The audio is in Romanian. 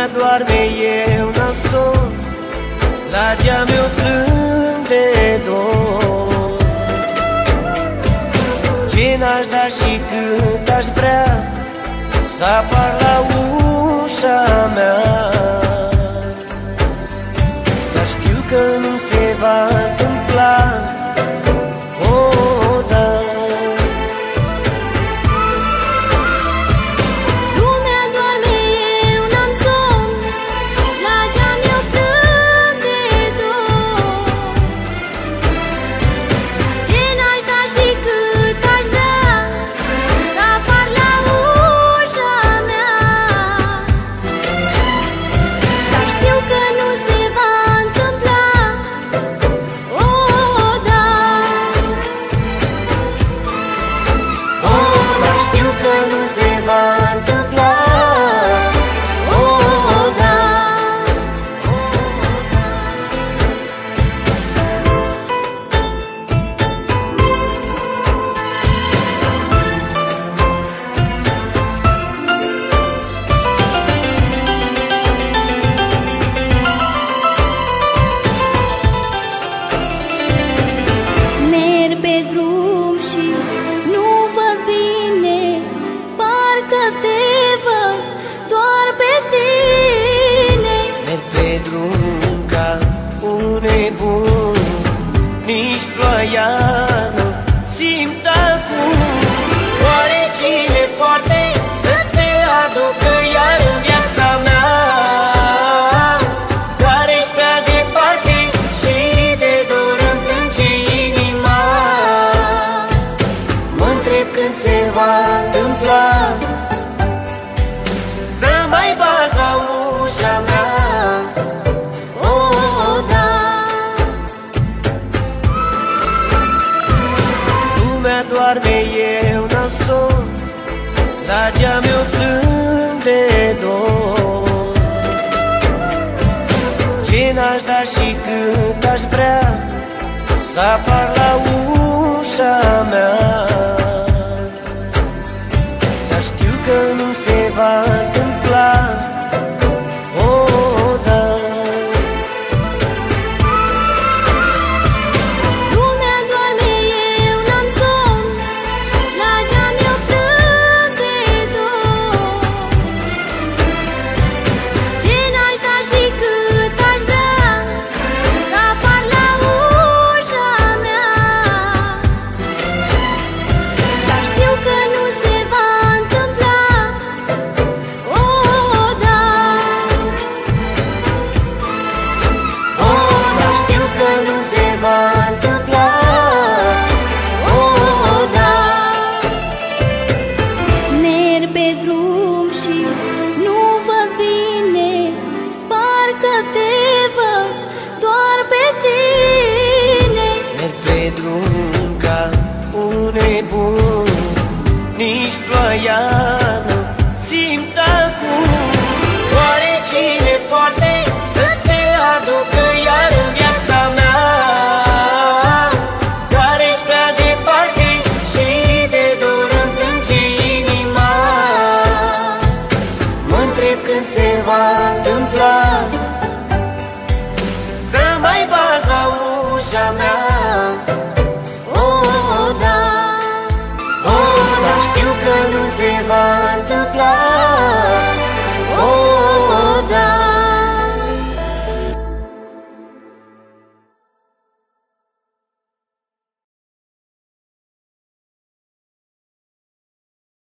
Lumea doarme, eu n-am somn, la geam eu plâng de dor. Ce n-aș da și cât aș vrea să apar la ușa mea, dar știu că nu se va întâmpla. Oh, da. Lumea doarme, eu n-am somn, la geam eu plâng de dor. Ce n-aș da și cât aș vrea să apar la ușa mea, dar știu că nu se va întâmpla. Oh, da. Oh, dar știu că nu se va întâmpla. Oh, da. Merg pe drum și nu văd bine, parcă te văd doar pe tine. Merg pe drum ca un nebun, nici ploaia nu simt acum. Oare cine poate să te aducă iar în viața mea, care ești prea departe și de dor îmi plânge inima? Mă întreb când se va întâmpla să mai bați la ușa mea. Oh, da. Lumea doarme, eu n-am somn, la geam eu plâng de dor. Ce n-aș da și cât aș vrea să apar la ușa mea, dar știu că nu se va întâmpla. Oh, da. Lumea doarme, eu n-am somn, la geam eu plâng de dor. Ce n-aș da și cât aș vrea să apar la ușa mea, dar știu că nu se va întâmpla. Oh, da. Oh, dar știu că nu se va întâmpla. Oh, da. Merg pe drum și nu văd bine, parcă te văd doar pe tine. Merg pe drum ca un nebun, nici ploaia nu simt acum. Oare cine poate să te aducă iar în viața mea, care ești prea departe și de dor îmi plânge inima? Mă întreb când se va întâmpla să mai bați la ușa mea.